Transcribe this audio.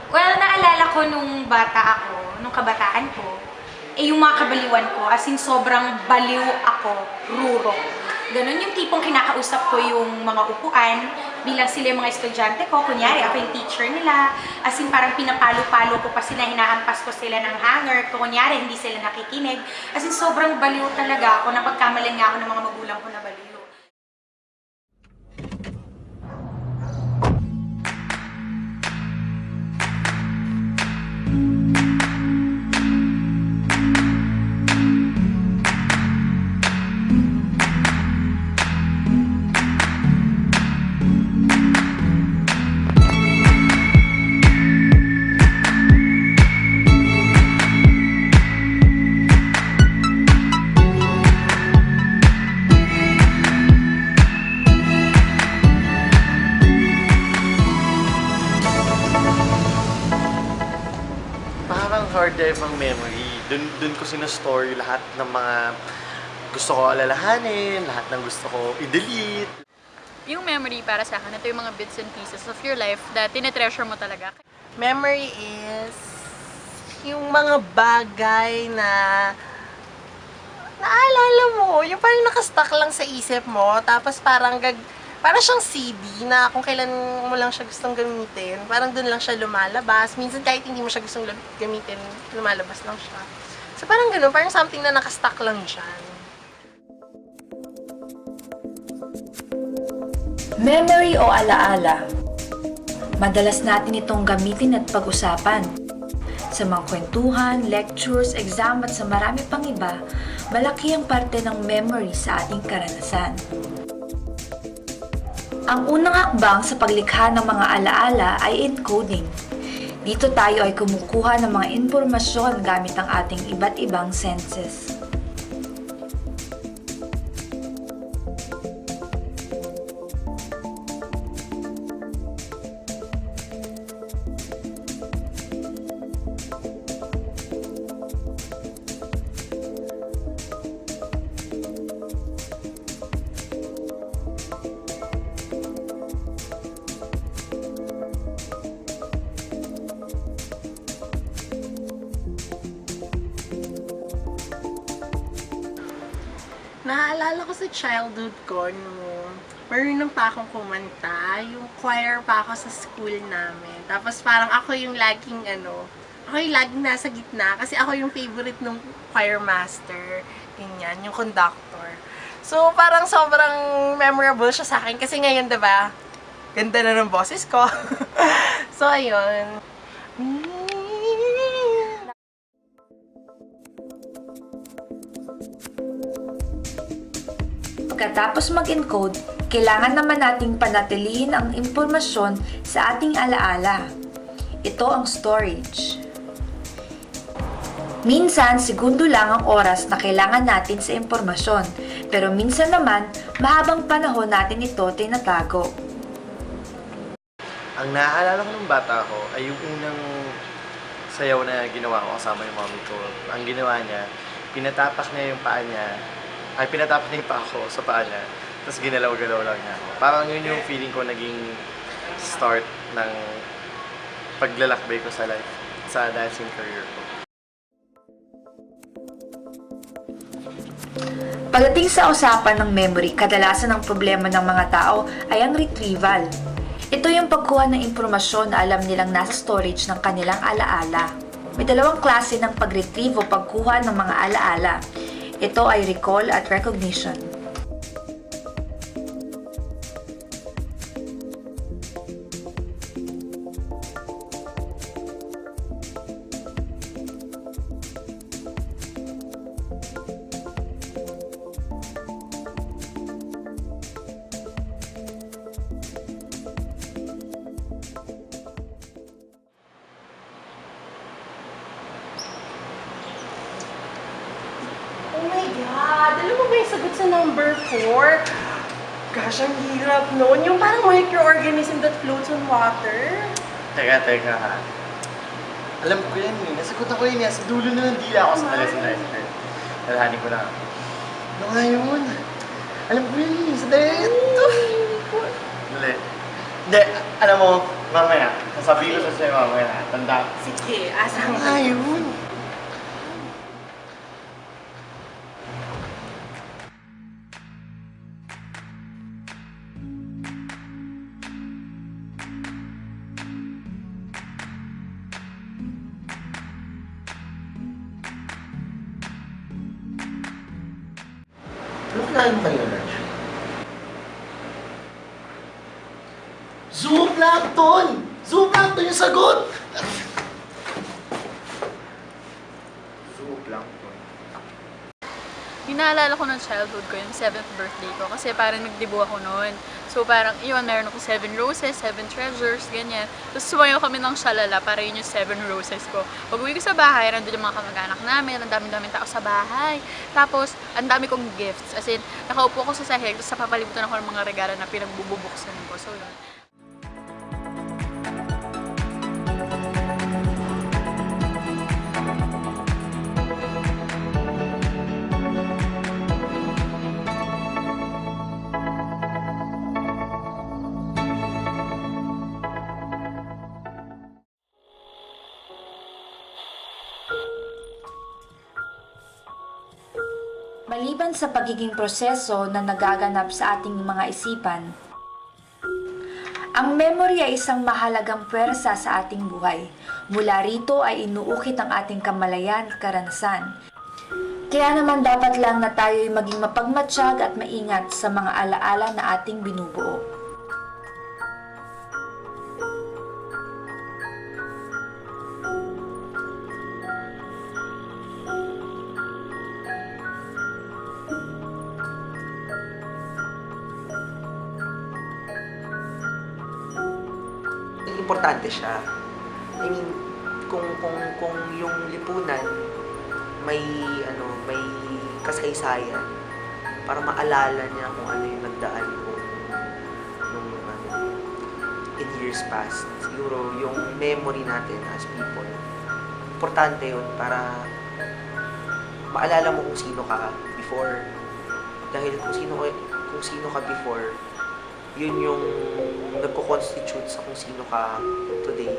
Well, naalala ko nung bata ako, nung kabataan ko, yung mga kabaliwan ko, as in sobrang baliw ako, ruro. Ganun yung tipong kinakausap ko yung mga upuan, bilang sila yung mga estudyante ko, kunyari ako yung teacher nila, as in parang pinapalo-palo ko pa sila, hinahampas ko sila ng hanger, kunyari hindi sila nakikinig, as in sobrang baliw talaga ako, napagkamalan nga ako ng mga magulang ko na baliw. Parang hard drive ang memory. Dun ko sinastore lahat ng mga gusto ko alalahanin, lahat ng gusto ko i-delete. Yung memory para sa akin, ito yung mga bits and pieces of your life that tinetreasure mo talaga. Memory is yung mga bagay na naalala mo, yung parang nakastuck lang sa isip mo, tapos parang siyang CD na kung kailan mo lang siya gustong gamitin, parang dun lang siya lumalabas. Minsan kahit hindi mo siya gustong gamitin, lumalabas lang siya. So parang ganun, parang something na nakastuck lang dyan. Memory o alaala. Madalas natin itong gamitin at pag-usapan. Sa mga kwentuhan, lectures, exam at sa marami pang iba, malaki ang parte ng memory sa ating karanasan. Ang unang hakbang sa paglikha ng mga alaala ay encoding. Dito tayo ay kumukuha ng mga impormasyon gamit ang ating iba't ibang senses. Naaalala ko sa childhood ko, marunong pa akong kumanta, yung choir pa ako sa school namin. Tapos parang ako yung laging nasa gitna kasi ako yung favorite ng choir master, ganyan, yung conductor. So parang sobrang memorable siya sa akin kasi ngayon, diba, ganda na ng boses ko. So ayun. Pagkatapos mag-encode, kailangan naman nating panatilihin ang impormasyon sa ating alaala. Ito ang storage. Minsan, segundo lang ang oras na kailangan natin sa impormasyon, pero minsan naman, mahabang panahon natin ito tinatago. Ang naaalala ko nung bata ko ay yung unang sayaw na ginawa ko kasama yung mommy ko. Ang ginawa niya, pinatapak niya yung paa niya, pinatapak niya yung paa ko sa paa niya, tapos ginalaw-galaw lang niya ako. Parang yun yung feeling ko naging start ng paglalakbay ko sa life, sa dancing career ko. Pagdating sa usapan ng memory, kadalasan ang problema ng mga tao ay ang retrieval. Ito yung pagkuha ng impormasyon na alam nilang nasa storage ng kanilang alaala. May dalawang klase ng pag-retrieve o pagkuha ng mga alaala. Ito ay recall at recognition. Oh my God! Alam mo ba yung sagot sa number 4? Gosh, ang hirap nun. Yung parang microorganism that floats on water. Teka ha. Alam ko yan eh. Nasagot ako yun eh. Sa dulo na ng dila ako sa lesson life. Nalahanin ko na. Ano nga yun? Alam ko yun eh. Sa dito. Dali. Hindi, alam mo, mamaya. Sasabihin ko sa sa'yo mamaya. Tanda. Sige, asahan ka. Ayun. Ano kinain mo kanina, Raj? Zooplankton! Zooplankton yung sagot! Zooplankton. Yung naalala ko ng childhood ko, yung 7th birthday ko. Kasi parang nagdibo ako noon. So parang, yun, meron ako 7 roses, 7 treasures, ganyan. Tapos sumayaw kami ng shalala para yun yung 7 roses ko. Pag uwi ko sa bahay, nandun yung mga kamag-anak namin, ang daming-daming tao sa bahay. Tapos, ang dami kong gifts. As in, nakaupo ko sa sahig, tapos napapalibutan ako ng mga regalo na pinagbubuksan ko. So yun. Maliban sa pagiging proseso na nagaganap sa ating mga isipan, ang memory ay isang mahalagang puwersa sa ating buhay. Mula rito ay inuukit ang ating kamalayan at karanasan. Kaya naman dapat lang na tayo'y maging mapagmatsyag at maingat sa mga alaala na ating binubuo. Importante siya. I mean, kung yung lipunan may kasaysayan para maalala niya kung ano yung nagdaan nung in years past. Siguro yung memory natin as people, importante yun para maalala mo kung sino ka before. Dahil kung sino ka before, yun yung nagko-constitute sa kung sino ka today.